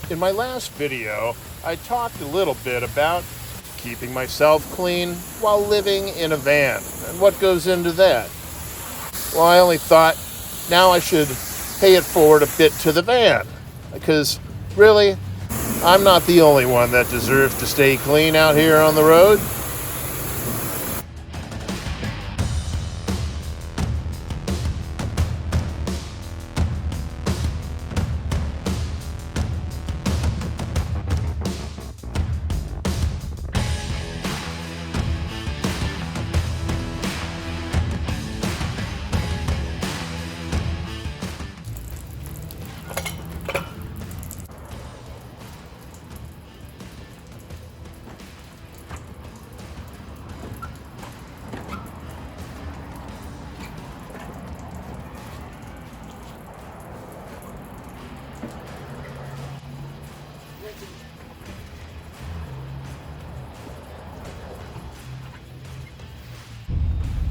In my last video, I talked a little bit about keeping myself clean while living in a van and what goes into that. Well, I only thought now I should pay it forward a bit to the van, because really, I'm not the only one that deserves to stay clean out here on the road.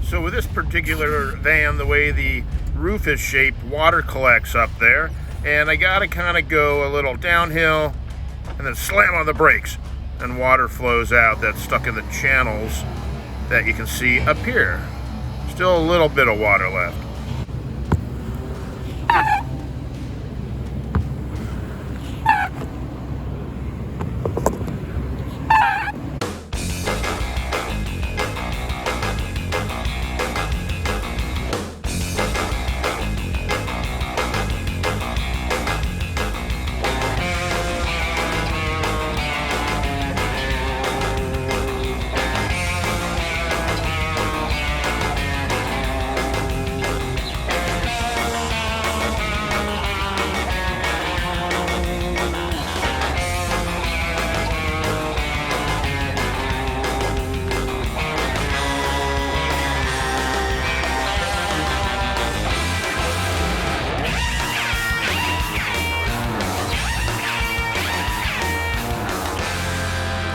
So with this particular van, the way the roof is shaped, water collects up there, and I gotta kind of go a little downhill and then slam on the brakes, and water flows out that's stuck in the channels that you can see up here. Still a little bit of water left.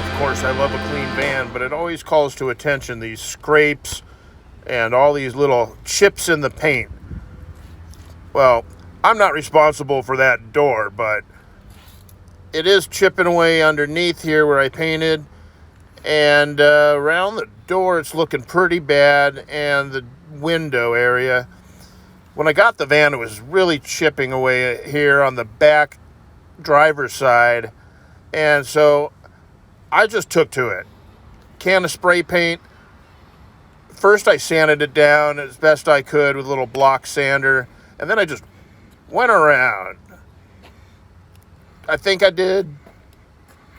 Of course, I love a clean van, but it always calls to attention these scrapes and all these little chips in the paint. Well, I'm not responsible for that door, but it is chipping away underneath here where I painted, and around the door it's looking pretty bad, and the window area. When I got the van, it was really chipping away here on the back driver's side, and so I just took to it. Can of spray paint. First I sanded it down as best I could with a little block sander, and then I just went around. I think I did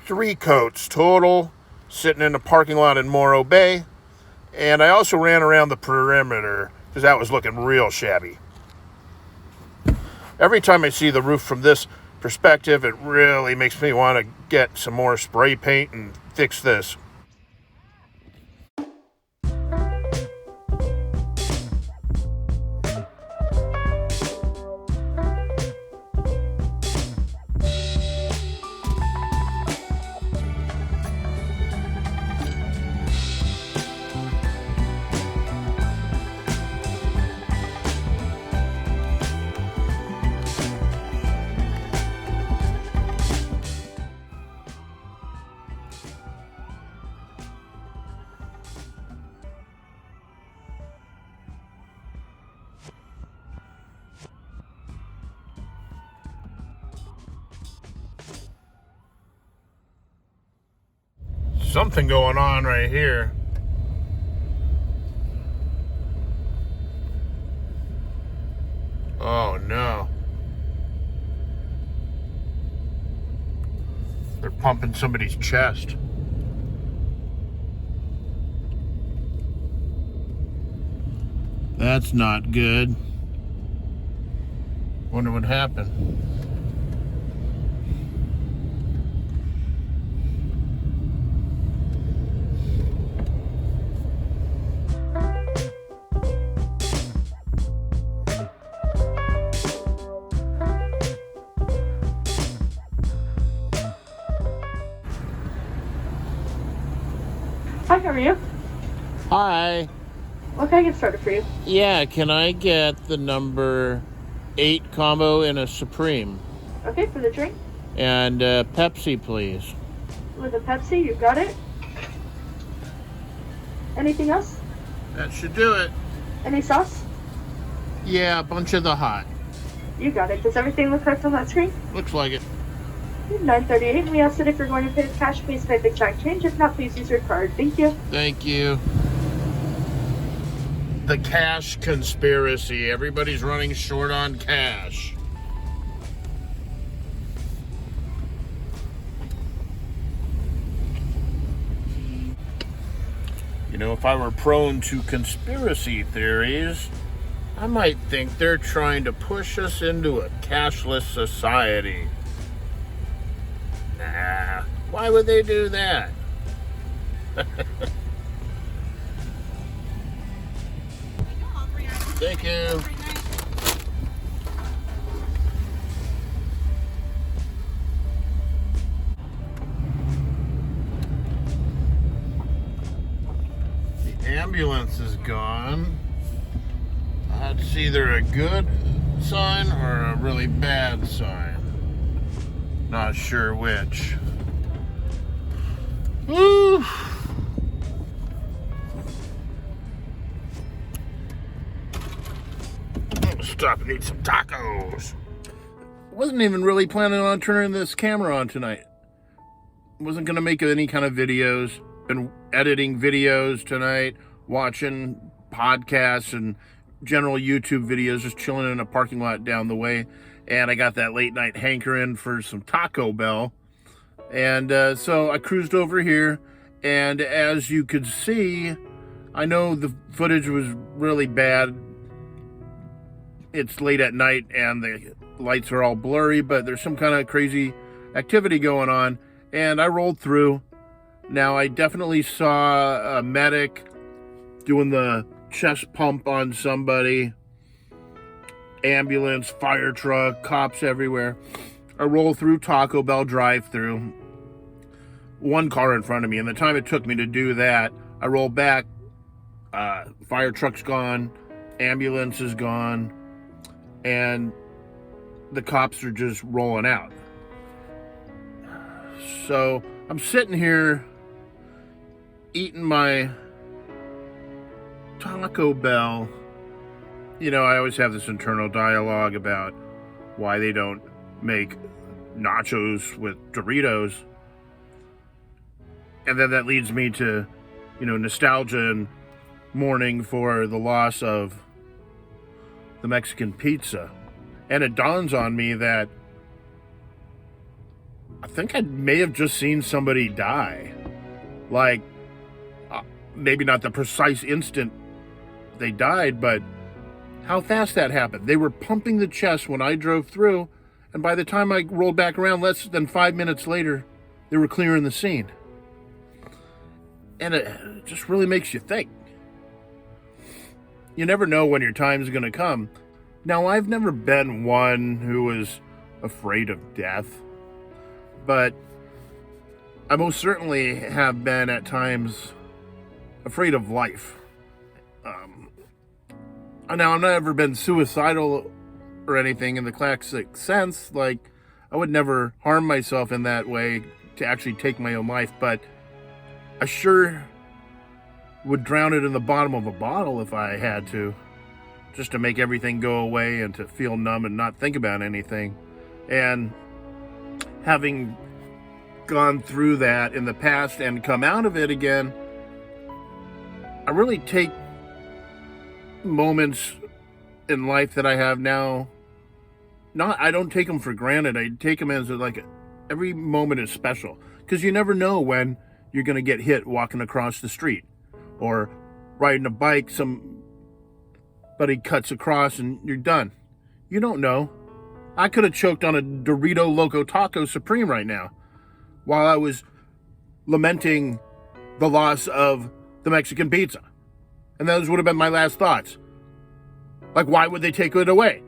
3 coats total, sitting in the parking lot in Morro Bay, and I also ran around the perimeter because that was looking real shabby. Every time I see the roof from this perspective, it really makes me want to get some more spray paint and fix this. Something going on right here. Oh no. They're pumping somebody's chest. That's not good. Wonder what happened. Hi, how are you? Hi. What can I get started for you? Yeah, can I get the number 8 combo in a Supreme? Okay, for the drink? And Pepsi, please. With a Pepsi, you got it. Anything else? That should do it. Any sauce? Yeah, a bunch of the hot. You got it. Does everything look correct on that screen? Looks like it. 9:38. We asked that if you're going to pay with cash, please pay the exact change. If not, please use your card. Thank you. Thank you. The cash conspiracy. Everybody's running short on cash. You know, if I were prone to conspiracy theories, I might think they're trying to push us into a cashless society. Nah, why would they do that? Thank you. The ambulance is gone. That's either a good sign or a really bad sign. Not sure which. Woo! Stop and eat some tacos. Wasn't even really planning on turning this camera on tonight. Wasn't gonna make any kind of videos. Been editing videos tonight, watching podcasts and general YouTube videos, just chilling in a parking lot down the way. And I got that late night hankering for some Taco Bell. And so I cruised over here. And as you could see, I know the footage was really bad. It's late at night and the lights are all blurry, but there's some kind of crazy activity going on. And I rolled through. Now, I definitely saw a medic doing the chest pump on somebody. Ambulance, fire truck, cops everywhere. I roll through Taco Bell drive-through. One car in front of me, and the time it took me to do that, I roll back. Fire truck's gone. Ambulance is gone. And the cops are just rolling out. So I'm sitting here eating my Taco Bell. You know, I always have this internal dialogue about why they don't make nachos with Doritos. And then that leads me to, you know, nostalgia and mourning for the loss of the Mexican pizza. And it dawns on me that I think I may have just seen somebody die. Like, maybe not the precise instant they died, but how fast that happened. They were pumping the chest when I drove through, and by the time I rolled back around, less than 5 minutes later, they were clearing the scene. And it just really makes you think. You never know when your time's going to come. Now, I've never been one who was afraid of death, but I most certainly have been at times afraid of life. Now, I've never been suicidal or anything in the classic sense. Like, I would never harm myself in that way to actually take my own life, but I sure would drown it in the bottom of a bottle if I had to, just to make everything go away and to feel numb and not think about anything. And having gone through that in the past and come out of it again, I really take moments in life that I have now, I don't take them for granted. I take them as like every moment is special, because you never know when you're going to get hit walking across the street or riding a bike. Somebody cuts across and you're done. You don't know. I could have choked on a Dorito Loco Taco Supreme right now while I was lamenting the loss of the Mexican pizza. And those would have been my last thoughts. Like, why would they take it away?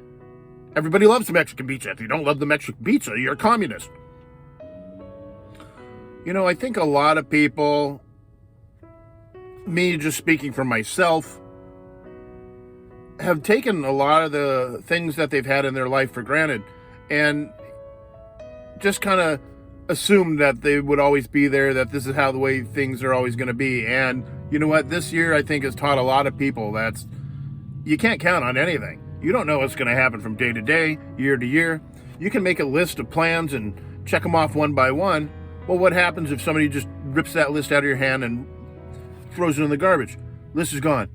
Everybody loves the Mexican pizza. If you don't love the Mexican pizza, you're a communist. You know, I think a lot of people, me just speaking for myself, have taken a lot of the things that they've had in their life for granted. And just kind of assumed that they would always be there, that this is how the way things are always going to be. And you know what? This year, I think, has taught a lot of people that you can't count on anything. You don't know what's going to happen from day to day, year to year. You can make a list of plans and check them off one by one. Well, what happens if somebody just rips that list out of your hand and throws it in the garbage? List is gone.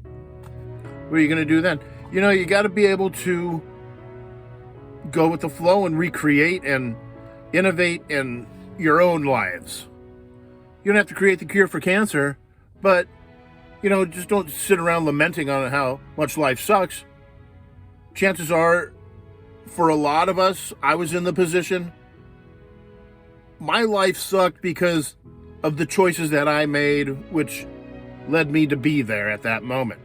What are you going to do then? You know, you got to be able to go with the flow and recreate and innovate in your own lives. You don't have to create the cure for cancer, but, you know, just don't sit around lamenting on how much life sucks. Chances are, for a lot of us, I was in the position. My life sucked because of the choices that I made, which led me to be there at that moment.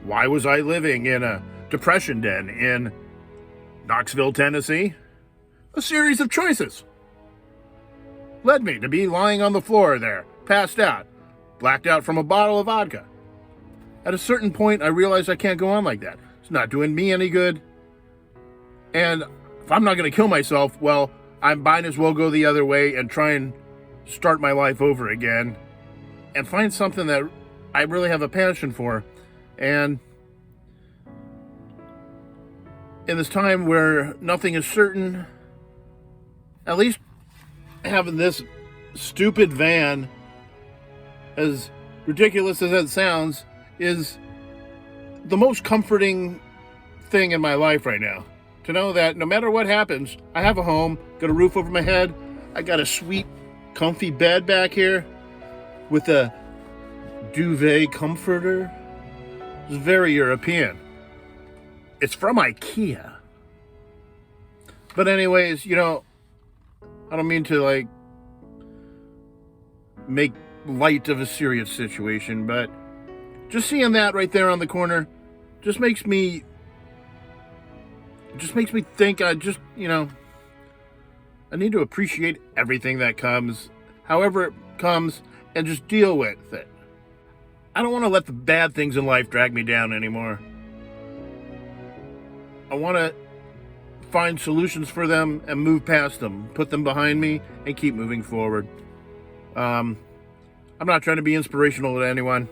Why was I living in a depression den in Knoxville, Tennessee? A series of choices led me to be lying on the floor there, passed out, blacked out from a bottle of vodka. At a certain point, I realized I can't go on like that. It's not doing me any good. And if I'm not going to kill myself, well, I might as well go the other way and try and start my life over again and find something that I really have a passion for. And in this time where nothing is certain, at least having this stupid van, as ridiculous as that sounds, is the most comforting thing in my life right now. To know that no matter what happens, I have a home, got a roof over my head, I got a sweet, comfy bed back here with a duvet comforter. It's very European. It's from IKEA. But anyways, you know, I don't mean to make light of a serious situation, but just seeing that right there on the corner just makes me think I need to appreciate everything that comes, however it comes, and just deal with it. I don't want to let the bad things in life drag me down anymore. I want to find solutions for them and move past them, put them behind me, and keep moving forward. I'm not trying to be inspirational to anyone.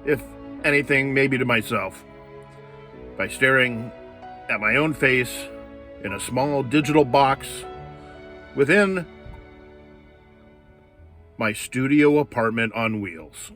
If anything, maybe to myself. By staring at my own face in a small digital box within my studio apartment on wheels.